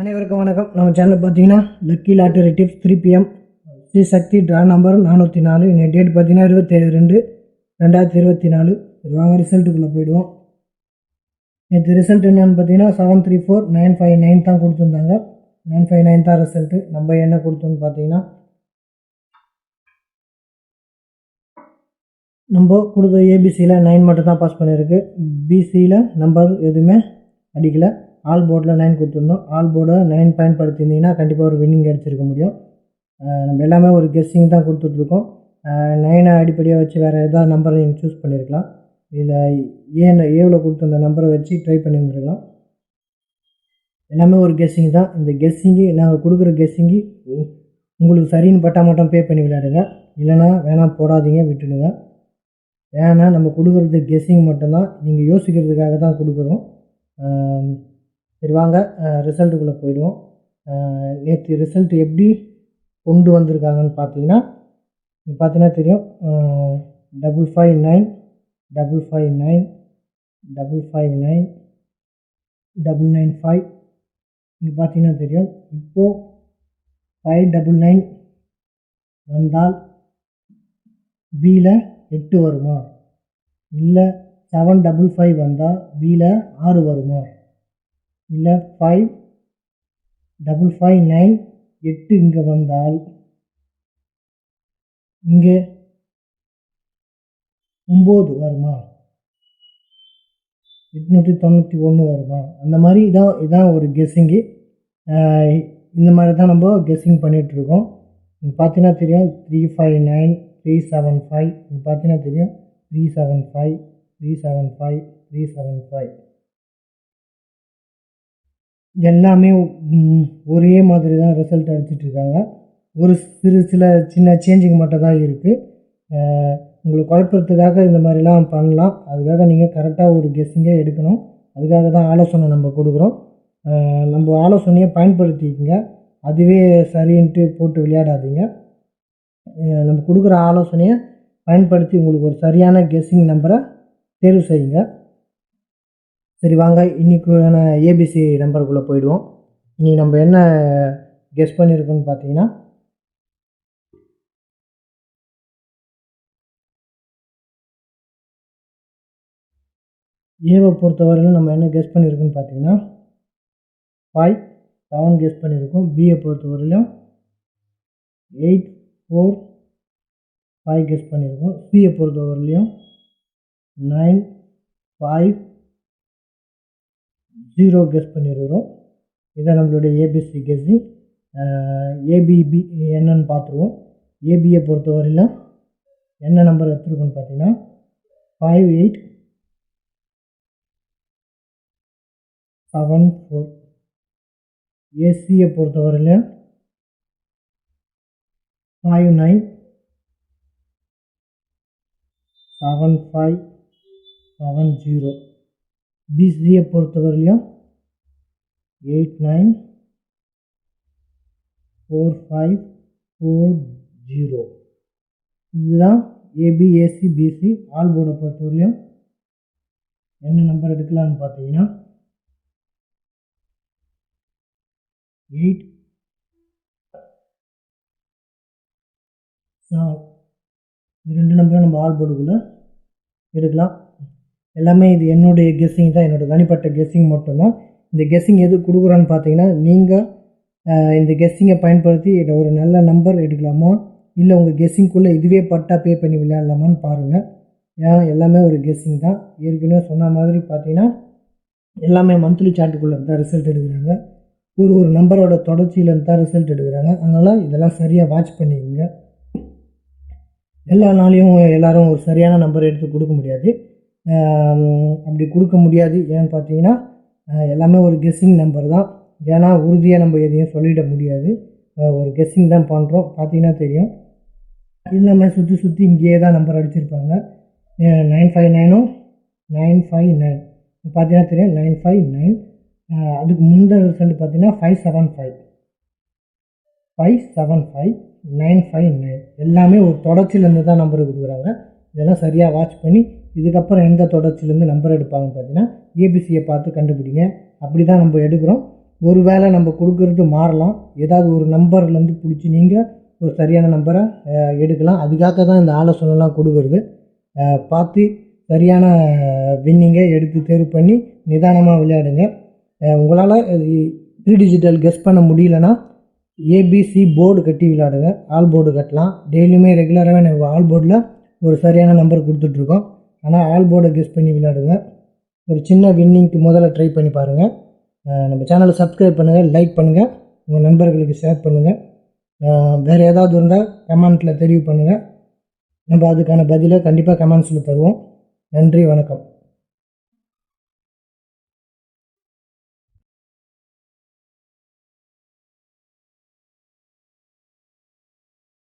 அனைவருக்கும் வணக்கம். நம்ம சேனல் பார்த்தீங்கன்னா lucky lottery tips 3 PM Sri Shakti draw number 404. இன்னைக்கு டேட் பார்த்தீங்கன்னா 27/2/2024. வாங்க ரிசல்ட்டுக்குள்ளே போயிடுவோம். நேற்று ரிசல்ட் என்னென்னு பார்த்தீங்கன்னா 734959 தான் கொடுத்துருந்தாங்க. 959 தான் ரிசல்ட்டு. நம்ம என்ன கொடுத்தோன்னு பார்த்தீங்கன்னா நம்ம கொடுத்த ஏபிசியில் 9 மட்டும் தான் பாஸ் பண்ணியிருக்கு. பிசியில் நம்பர் எதுவுமே அடிக்கலை. ஆல் போர்டில் 9 கொடுத்துருந்தோம். ஆல் போர்டை 9 பயன்படுத்தியிருந்தீங்கன்னா கண்டிப்பாக ஒரு வின்னிங் அடிச்சிருக்க முடியும். நம்ம எல்லாமே ஒரு கெஸ்ஸிங் தான் கொடுத்துட்ருக்கோம். 9 அடிப்படையாக வச்சு வேறு ஏதாவது நம்பரை நீங்கள் சூஸ் பண்ணியிருக்கலாம். இதில் ஏவில் கொடுத்துருந்த நம்பரை வச்சு ட்ரை பண்ணியிருந்துருக்கலாம். எல்லாமே ஒரு கெஸ்ஸிங் தான். இந்த கெஸ்ஸிங்கு நாங்கள் கொடுக்குற கெஸ்ஸிங்கு உங்களுக்கு சரின்னு பட்டால் மட்டும் பே பண்ணி விளையாடுங்க. இல்லைனா வேணாம் போடாதீங்க, விட்டுடுங்க. ஏன்னா நம்ம கொடுக்குறது கெஸ்ஸிங் மட்டும்தான், நீங்கள் யோசிக்கிறதுக்காக தான் கொடுக்குறோம். சரி வாங்க ரிசல்ட்டுக்குள்ளே போயிடுவோம். நேற்று ரிசல்ட் எப்படி கொண்டு வந்திருக்காங்கன்னு பார்த்தீங்கன்னா தெரியும். 559 559 559 995 இங்கே பார்த்தீங்கன்னா தெரியும். இப்போது 599 வந்தால் பியில் 8 வருமா, இல்லை 755 வந்தால் பியில் 6 வருமா, இல்லை 5559 8 இங்கே வந்தால் இங்கே 9 வருமா, 891 வருமா, அந்த மாதிரி இதான் ஒரு கெஸ்ஸிங்கு. இந்த மாதிரி தான் நம்ம கெஸ்ஸிங் பண்ணிகிட்ருக்கோம். பார்த்தீங்கன்னா தெரியும் 359 375 பார்த்தீங்கன்னா தெரியும் 375 375 375 எல்லாமே ஒரே மாதிரி தான் ரிசல்ட் அடிச்சிட்ருக்காங்க. ஒரு சில சின்ன சேஞ்சிங் மட்டும் தான் இருக்குது. உங்களுக்கு குழப்பத்துக்காக இந்த மாதிரிலாம் பண்ணலாம். அதுக்காக நீங்கள் கரெக்டாக ஒரு கெஸ்ஸிங்கே எடுக்கணும். அதுக்காக தான் ஆலோசனை நம்ம கொடுக்குறோம். நம்ம ஆலோசனையை பயன்படுத்திக்கங்க. அதுவே சரின்ட்டு போட்டு விளையாடாதீங்க. நம்ம கொடுக்குற ஆலோசனையை பயன்படுத்தி உங்களுக்கு ஒரு சரியான கெஸ்ஸிங் நம்பரை தேர்வு செய்யுங்க. சரி வாங்க இன்றைக்கான ஏபிசி நம்பருக்குள்ளே போயிடுவோம். இன்றைக்கி நம்ம என்ன கெஸ் பண்ணியிருக்கோன்னு பார்த்தீங்கன்னா ஏவை பொறுத்தவரையிலும் நம்ம என்ன கெஸ் பண்ணியிருக்கோன்னு பார்த்தீங்கன்னா 5 7 கெஸ் பண்ணியிருக்கோம். பியை பொறுத்தவரையிலும் 8 4 5 கெஸ் பண்ணியிருக்கோம். சியை பொறுத்தவரையிலையும் 9 5 0 கெஸ் பண்ணியிருக்கிறோம். இதான் நம்மளுடைய ஏபிசி கெஸ்ஸிங். ஏபிபி என்னன்னு பார்த்துருவோம். ஏபியை பொறுத்தவரையிலும் என்ன நம்பர் எடுத்துருக்கோன்னு பார்த்தீங்கன்னா 5874. ஏசியை பொறுத்தவரையிலும் 597570. பிசியை பொறுத்தவரையிலும் 894540. இதுதான் ஏபி ஏசி பிசி. ஆல் போர்டை பொறுத்தவரையிலும் என்ன நம்பர் எடுக்கலான்னு பார்த்தீங்கன்னா 8 இது 2 நம்பரும் நம்ம ஆல் போர்டுக்குள்ளே எடுக்கலாம். எல்லாமே இது என்னுடைய கெஸ்ஸிங் தான், என்னோடய தனிப்பட்ட கெஸ்ஸிங் மட்டும்தான். இந்த கெஸ்ஸிங் எது கொடுக்குறோன்னு பார்த்தீங்கன்னா நீங்கள் இந்த கெஸ்ஸிங்கை பயன்படுத்தி ஒரு நல்ல நம்பர் எடுக்கலாமா, இல்லை உங்கள் கெஸ்ஸிங்குள்ளே இதுவே பட்டா பே பண்ணி விளையாடலாமான்னு பாருங்கள். ஏன்னா எல்லாமே ஒரு கெஸ்ஸிங் தான். ஏற்கனவே சொன்ன மாதிரி பார்த்தீங்கன்னா எல்லாமே மந்த்லி சார்ட்டுக்குள்ளே தான் ரிசல்ட் எடுக்கிறாங்க. ஒரு நம்பரோட தொடர்ச்சியிலேருந்து தான் ரிசல்ட் எடுக்கிறாங்க. அதனால் இதெல்லாம் சரியாக வாட்ச் பண்ணிக்கோங்க. எல்லா நாளையும் எல்லோரும் ஒரு சரியான நம்பர் எடுத்து கொடுக்க முடியாது. அப்படி கொடுக்க முடியாது. ஏன்னு பார்த்தீங்கன்னா எல்லாமே ஒரு கெஸ்ஸிங் நம்பர் தான். ஏன்னா உறுதியாக நம்ம எதையும் சொல்லிட முடியாது. ஒரு கெஸ்ஸிங் தான் பண்ணுறோம். பார்த்தீங்கன்னா தெரியும் எல்லாமே சுற்றி இங்கேயே தான் நம்பர் அடிச்சிருப்பாங்க. 959 959 பார்த்தீங்கன்னா தெரியும் 959. அதுக்கு முந்தின ரிசல்ட் பார்த்தீங்கன்னா 575 959 எல்லாமே ஒரு தொடர்ச்சியிலேருந்து தான் நம்பர் கொடுக்குறாங்க. இதெல்லாம் சரியாக வாட்ச் பண்ணி இதுக்கப்புறம் எந்த தொடர்ச்சியிலேருந்து நம்பர் எடுப்பாங்கன்னு பார்த்தீங்கன்னா ஏபிசியை பார்த்து கண்டுபிடிங்க. அப்படி தான் நம்ம எடுக்கிறோம். ஒரு வேளை நம்ம கொடுக்குறது மாறலாம். ஏதாவது ஒரு நம்பர்லேருந்து பிடிச்சி நீங்கள் ஒரு சரியான நம்பரை எடுக்கலாம். அதுக்காக தான் இந்த ஆலோசனைலாம் கொடுக்குறது. பார்த்து சரியான வின்னிங்கை எடுத்து தேர்வு பண்ணி நிதானமாக விளையாடுங்க. உங்களால் 3 டிஜிட்டல் கெஸ் பண்ண முடியலன்னா ஏபிசி போர்டு கட்டி விளையாடுங்க. ஆல் போர்டு கட்டலாம். டெய்லியுமே ரெகுலராகவே நம்ம ஆல் போர்டில் ஒரு சரியான நம்பர் கொடுத்துட்ருக்கோம். ஆனால் ஆல் போர்டை கெஸ் பண்ணி விளையாடுங்க. ஒரு சின்ன வின்னிங்க்கு முதல்ல ட்ரை பண்ணி பாருங்கள். நம்ம சேனலை சப்ஸ்கிரைப் பண்ணுங்கள், லைக் பண்ணுங்கள், உங்கள் நண்பர்களுக்கு ஷேர் பண்ணுங்கள். வேறு ஏதாவது இருந்தால் கமெண்ட்டில் தெரிவு பண்ணுங்கள். நம்ம அதுக்கான பதிலை கண்டிப்பாக கமெண்ட்ஸில் தருவோம். நன்றி, வணக்கம்.